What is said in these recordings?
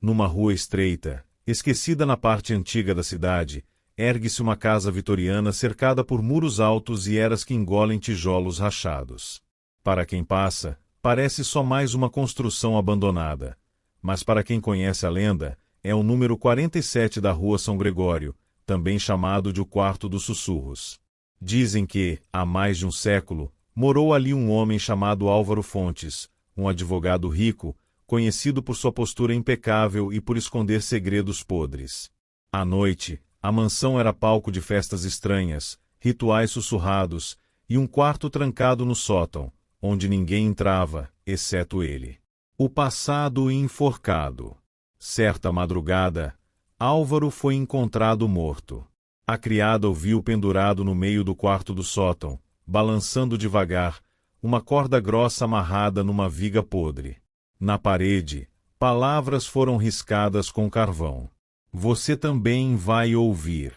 Numa rua estreita, esquecida na parte antiga da cidade, ergue-se uma casa vitoriana cercada por muros altos e eras que engolem tijolos rachados. Para quem passa, parece só mais uma construção abandonada. Mas para quem conhece a lenda, é o número 47 da Rua São Gregório, também chamado de o Quarto dos Sussurros. Dizem que, há mais de um século, morou ali um homem chamado Álvaro Fontes, um advogado rico, conhecido por sua postura impecável e por esconder segredos podres. À noite, a mansão era palco de festas estranhas, rituais sussurrados e um quarto trancado no sótão, onde ninguém entrava, exceto ele. O passado enforcado. Certa madrugada, Álvaro foi encontrado morto. A criada o viu pendurado no meio do quarto do sótão, balançando devagar, uma corda grossa amarrada numa viga podre. Na parede, palavras foram riscadas com carvão. Você também vai ouvir.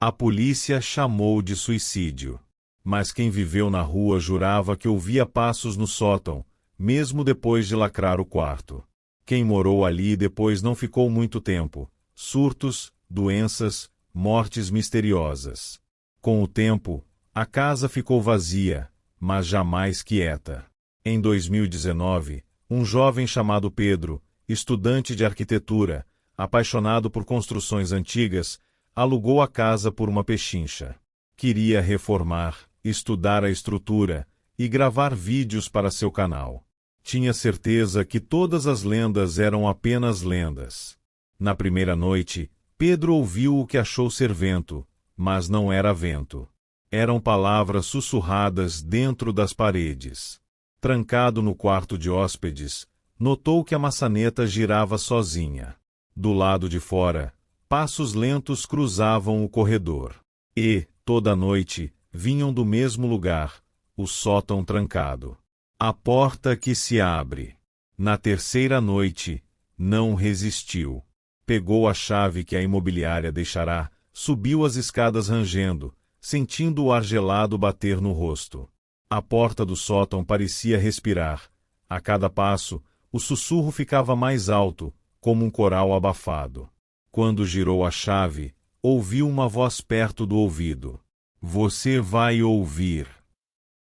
A polícia chamou de suicídio. Mas quem viveu na rua jurava que ouvia passos no sótão, mesmo depois de lacrar o quarto. Quem morou ali depois não ficou muito tempo. Surtos, doenças, mortes misteriosas. Com o tempo, a casa ficou vazia, mas jamais quieta. Em 2019, um jovem chamado Pedro, estudante de arquitetura, apaixonado por construções antigas, alugou a casa por uma pechincha. Queria reformar, estudar a estrutura e gravar vídeos para seu canal. Tinha certeza que todas as lendas eram apenas lendas. Na primeira noite, Pedro ouviu o que achou ser vento, mas não era vento. Eram palavras sussurradas dentro das paredes. Trancado no quarto de hóspedes, notou que a maçaneta girava sozinha. Do lado de fora, passos lentos cruzavam o corredor. E, toda noite, vinham do mesmo lugar, o sótão trancado. A porta que se abre. Na terceira noite, não resistiu. Pegou a chave que a imobiliária deixará, subiu as escadas rangendo, sentindo o ar gelado bater no rosto. A porta do sótão parecia respirar. A cada passo, o sussurro ficava mais alto, como um coral abafado. Quando girou a chave, ouviu uma voz perto do ouvido. Você vai ouvir.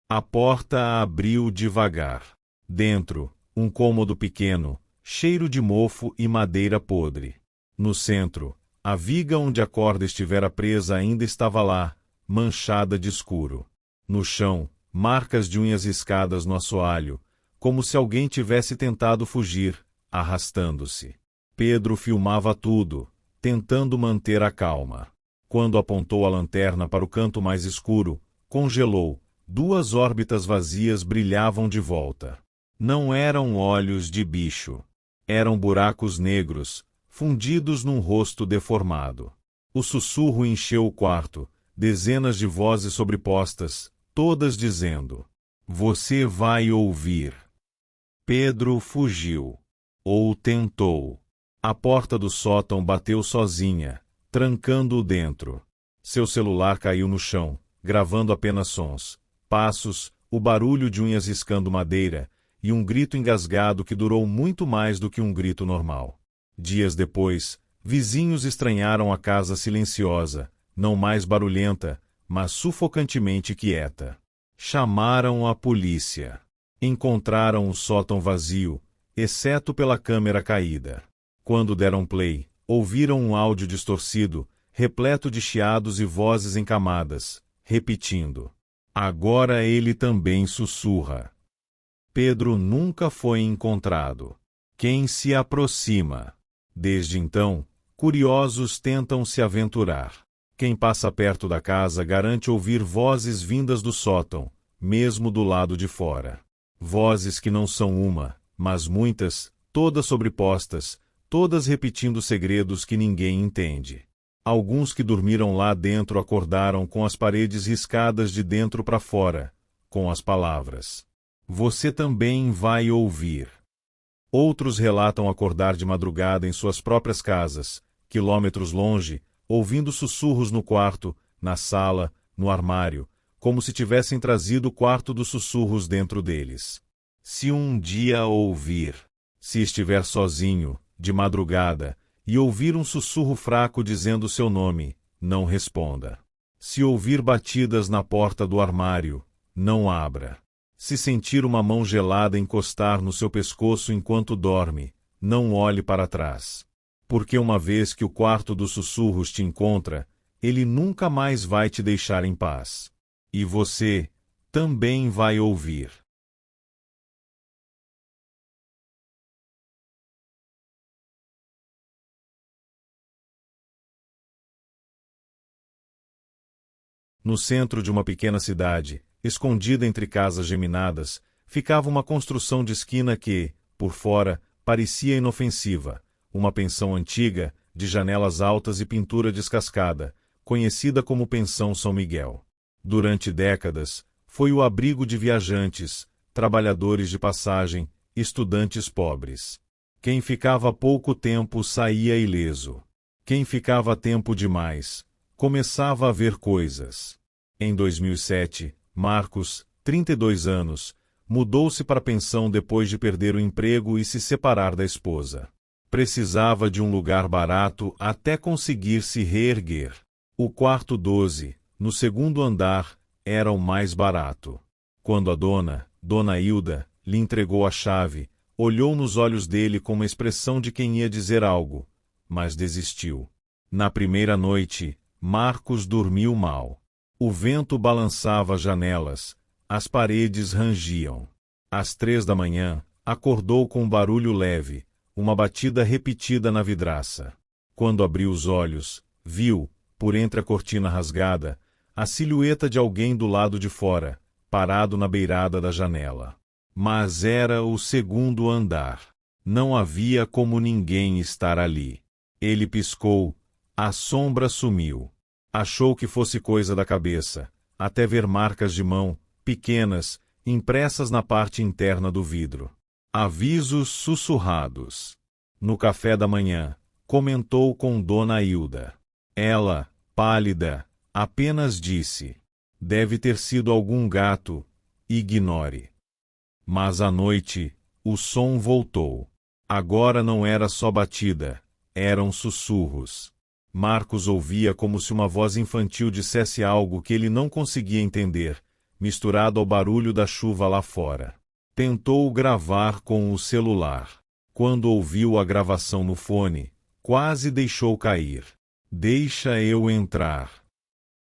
A porta abriu devagar. Dentro, um cômodo pequeno, cheiro de mofo e madeira podre. No centro, a viga onde a corda estivera presa ainda estava lá, manchada de escuro. No chão, marcas de unhas riscadas no assoalho, como se alguém tivesse tentado fugir, arrastando-se. Pedro filmava tudo, tentando manter a calma. Quando apontou a lanterna para o canto mais escuro, congelou. Duas órbitas vazias brilhavam de volta. Não eram olhos de bicho. Eram buracos negros, fundidos num rosto deformado. O sussurro encheu o quarto, dezenas de vozes sobrepostas, todas dizendo: Você vai ouvir. Pedro fugiu. Ou tentou. A porta do sótão bateu sozinha, trancando-o dentro. Seu celular caiu no chão, gravando apenas sons. Passos, o barulho de unhas riscando madeira, e um grito engasgado que durou muito mais do que um grito normal. Dias depois, vizinhos estranharam a casa silenciosa, não mais barulhenta, mas sufocantemente quieta. Chamaram a polícia. Encontraram o sótão vazio, exceto pela câmera caída. Quando deram play, ouviram um áudio distorcido, repleto de chiados e vozes encamadas, repetindo. Agora ele também sussurra. Pedro nunca foi encontrado. Quem se aproxima? Desde então, curiosos tentam se aventurar. Quem passa perto da casa garante ouvir vozes vindas do sótão, mesmo do lado de fora. Vozes que não são uma, mas muitas, todas sobrepostas, todas repetindo segredos que ninguém entende. Alguns que dormiram lá dentro acordaram com as paredes riscadas de dentro para fora, com as palavras: Você também vai ouvir. Outros relatam acordar de madrugada em suas próprias casas, quilômetros longe, ouvindo sussurros no quarto, na sala, no armário, como se tivessem trazido o quarto dos sussurros dentro deles. Se um dia ouvir, se estiver sozinho, de madrugada, e ouvir um sussurro fraco dizendo seu nome, não responda. Se ouvir batidas na porta do armário, não abra. Se sentir uma mão gelada encostar no seu pescoço enquanto dorme, não olhe para trás. Porque uma vez que o quarto dos sussurros te encontra, ele nunca mais vai te deixar em paz. E você também vai ouvir. No centro de uma pequena cidade, escondida entre casas geminadas, ficava uma construção de esquina que, por fora, parecia inofensiva, uma pensão antiga, de janelas altas e pintura descascada, conhecida como Pensão São Miguel. Durante décadas, foi o abrigo de viajantes, trabalhadores de passagem, estudantes pobres. Quem ficava pouco tempo saía ileso. Quem ficava tempo demais, começava a ver coisas. Em 2007, Marcos, 32 anos, mudou-se para a pensão depois de perder o emprego e se separar da esposa. Precisava de um lugar barato até conseguir se reerguer. O quarto 12, no segundo andar, era o mais barato. Quando a Dona Hilda, lhe entregou a chave, olhou nos olhos dele com uma expressão de quem ia dizer algo, mas desistiu. Na primeira noite, Marcos dormiu mal. O vento balançava as janelas, as paredes rangiam. Às 3 da manhã, acordou com um barulho leve, uma batida repetida na vidraça. Quando abriu os olhos, viu, por entre a cortina rasgada, a silhueta de alguém do lado de fora, parado na beirada da janela. Mas era o segundo andar. Não havia como ninguém estar ali. Ele piscou, a sombra sumiu. Achou que fosse coisa da cabeça, até ver marcas de mão, pequenas, impressas na parte interna do vidro. Avisos sussurrados. No café da manhã, comentou com Dona Hilda. Ela, pálida, apenas disse: deve ter sido algum gato, ignore. Mas à noite, o som voltou. Agora não era só batida, eram sussurros. Marcos ouvia como se uma voz infantil dissesse algo que ele não conseguia entender, misturado ao barulho da chuva lá fora. Tentou gravar com o celular. Quando ouviu a gravação no fone, quase deixou cair. Deixa eu entrar.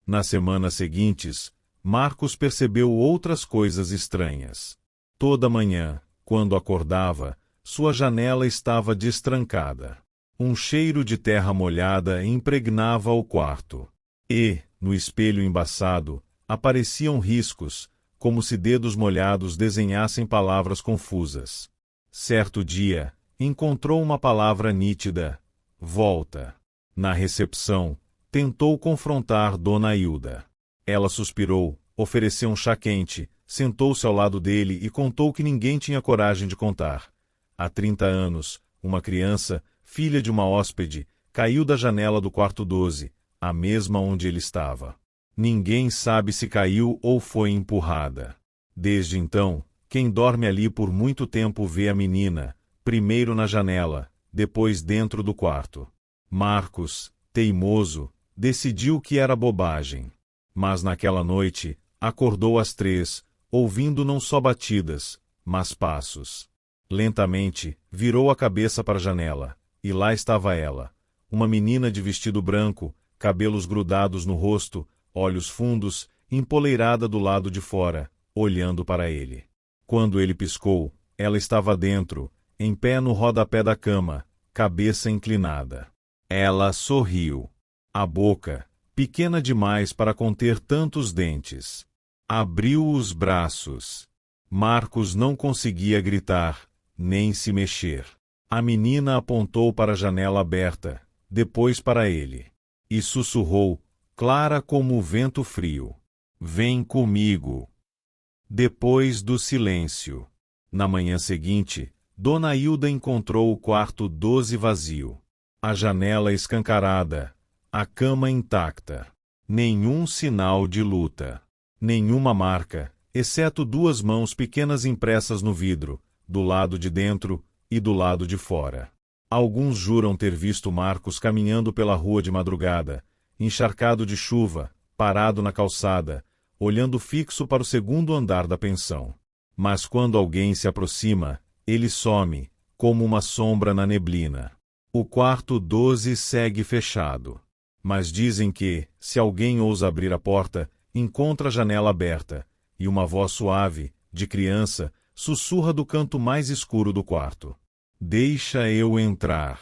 Nas semanas seguintes, Marcos percebeu outras coisas estranhas. Toda manhã, quando acordava, sua janela estava destrancada. Um cheiro de terra molhada impregnava o quarto. E, no espelho embaçado, apareciam riscos, como se dedos molhados desenhassem palavras confusas. Certo dia, encontrou uma palavra nítida: volta. Na recepção, tentou confrontar Dona Hilda. Ela suspirou, ofereceu um chá quente, sentou-se ao lado dele e contou que ninguém tinha coragem de contar. Há 30 anos, uma criança, filha de uma hóspede, caiu da janela do quarto 12, a mesma onde ele estava. Ninguém sabe se caiu ou foi empurrada. Desde então, quem dorme ali por muito tempo vê a menina, primeiro na janela, depois dentro do quarto. Marcos, teimoso, decidiu que era bobagem. Mas naquela noite, acordou às 3, ouvindo não só batidas, mas passos. Lentamente, virou a cabeça para a janela, e lá estava ela, uma menina de vestido branco, cabelos grudados no rosto, olhos fundos, empoleirada do lado de fora, olhando para ele. Quando ele piscou, ela estava dentro, em pé no rodapé da cama, cabeça inclinada. Ela sorriu. A boca, pequena demais para conter tantos dentes. Abriu os braços. Marcos não conseguia gritar, nem se mexer. A menina apontou para a janela aberta, depois para ele. E sussurrou, clara como o vento frio: vem comigo. Depois do silêncio. Na manhã seguinte, Dona Hilda encontrou o quarto 12 vazio. A janela escancarada, a cama intacta. Nenhum sinal de luta. Nenhuma marca, exceto 2 mãos pequenas impressas no vidro, do lado de dentro e do lado de fora. Alguns juram ter visto Marcos caminhando pela rua de madrugada, encharcado de chuva, parado na calçada, olhando fixo para o segundo andar da pensão. Mas quando alguém se aproxima, ele some, como uma sombra na neblina. O quarto 12 segue fechado. Mas dizem que, se alguém ousa abrir a porta, encontra a janela aberta, e uma voz suave, de criança, sussurra do canto mais escuro do quarto: "Deixa eu entrar."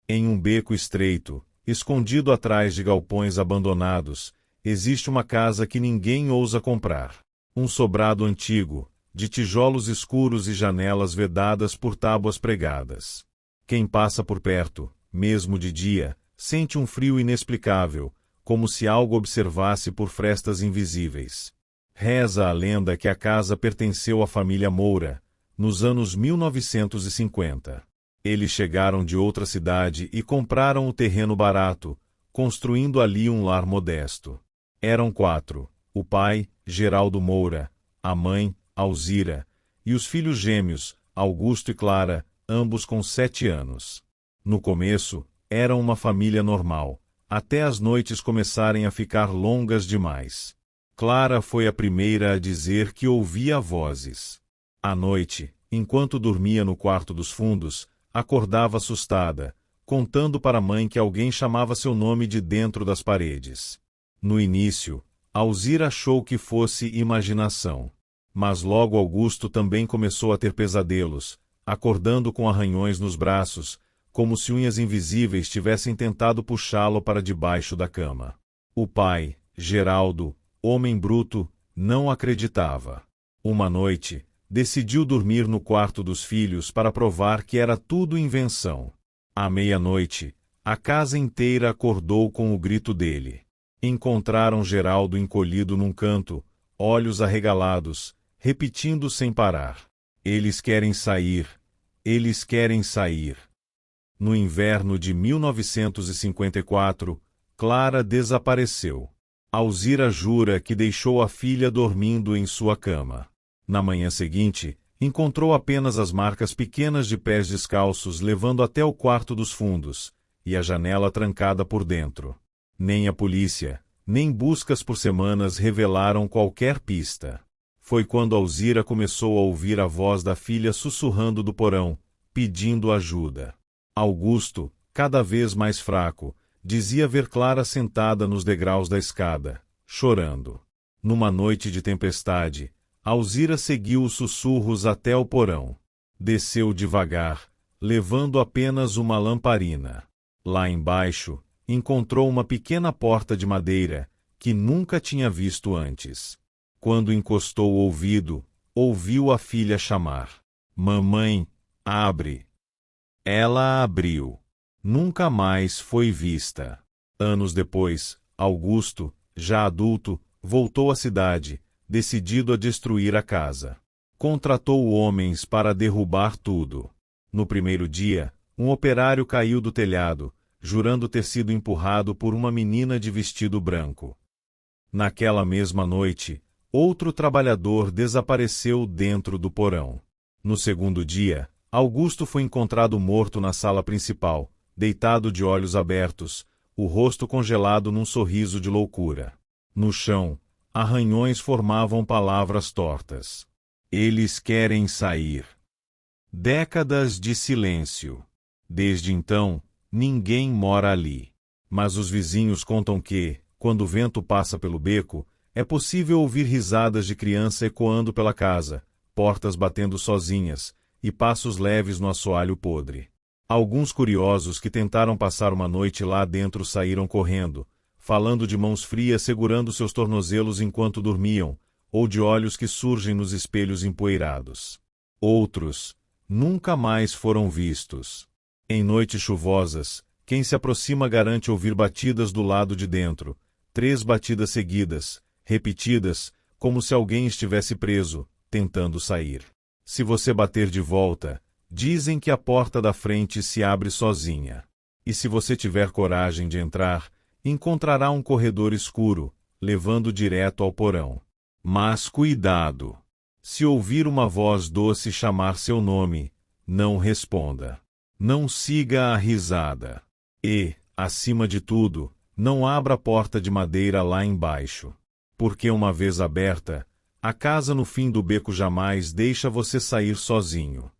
Em um beco estreito, escondido atrás de galpões abandonados, existe uma casa que ninguém ousa comprar. Um sobrado antigo, de tijolos escuros e janelas vedadas por tábuas pregadas. Quem passa por perto, mesmo de dia, sente um frio inexplicável, como se algo observasse por frestas invisíveis. Reza a lenda que a casa pertenceu à família Moura, nos anos 1950. Eles chegaram de outra cidade e compraram o terreno barato, construindo ali um lar modesto. Eram 4, o pai, Geraldo Moura, a mãe, Alzira, e os filhos gêmeos, Augusto e Clara, ambos com 7 anos. No começo, eram uma família normal, até as noites começarem a ficar longas demais. Clara foi a primeira a dizer que ouvia vozes. À noite, enquanto dormia no quarto dos fundos, acordava assustada, contando para a mãe que alguém chamava seu nome de dentro das paredes. No início, Alzira achou que fosse imaginação. Mas logo Augusto também começou a ter pesadelos, acordando com arranhões nos braços, como se unhas invisíveis tivessem tentado puxá-lo para debaixo da cama. O pai, Geraldo, homem bruto, não acreditava. Uma noite, decidiu dormir no quarto dos filhos para provar que era tudo invenção. À meia-noite, a casa inteira acordou com o grito dele. Encontraram Geraldo encolhido num canto, olhos arregalados, repetindo sem parar: "Eles querem sair, eles querem sair." No inverno de 1954, Clara desapareceu. Alzira jura que deixou a filha dormindo em sua cama. Na manhã seguinte, encontrou apenas as marcas pequenas de pés descalços levando até o quarto dos fundos, e a janela trancada por dentro. Nem a polícia, nem buscas por semanas revelaram qualquer pista. Foi quando Alzira começou a ouvir a voz da filha sussurrando do porão, pedindo ajuda. Augusto, cada vez mais fraco, dizia ver Clara sentada nos degraus da escada, chorando. Numa noite de tempestade, Alzira seguiu os sussurros até o porão. Desceu devagar, levando apenas uma lamparina. Lá embaixo, encontrou uma pequena porta de madeira, que nunca tinha visto antes. Quando encostou o ouvido, ouviu a filha chamar: "Mamãe, abre." Ela abriu. Nunca mais foi vista. Anos depois, Augusto, já adulto, voltou à cidade, decidido a destruir a casa. Contratou homens para derrubar tudo. No primeiro dia, um operário caiu do telhado, jurando ter sido empurrado por uma menina de vestido branco. Naquela mesma noite, outro trabalhador desapareceu dentro do porão. No segundo dia, Augusto foi encontrado morto na sala principal, deitado de olhos abertos, o rosto congelado num sorriso de loucura. No chão, arranhões formavam palavras tortas. "Eles querem sair." Décadas de silêncio. Desde então, ninguém mora ali. Mas os vizinhos contam que, quando o vento passa pelo beco, é possível ouvir risadas de criança ecoando pela casa, portas batendo sozinhas, e passos leves no assoalho podre. Alguns curiosos que tentaram passar uma noite lá dentro saíram correndo, falando de mãos frias segurando seus tornozelos enquanto dormiam, ou de olhos que surgem nos espelhos empoeirados. Outros nunca mais foram vistos. Em noites chuvosas, quem se aproxima garante ouvir batidas do lado de dentro, 3 batidas seguidas, repetidas, como se alguém estivesse preso, tentando sair. Se você bater de volta, dizem que a porta da frente se abre sozinha. E se você tiver coragem de entrar, encontrará um corredor escuro, levando direto ao porão. Mas cuidado! Se ouvir uma voz doce chamar seu nome, não responda. Não siga a risada. E, acima de tudo, não abra a porta de madeira lá embaixo. Porque uma vez aberta, a casa no fim do beco jamais deixa você sair sozinho.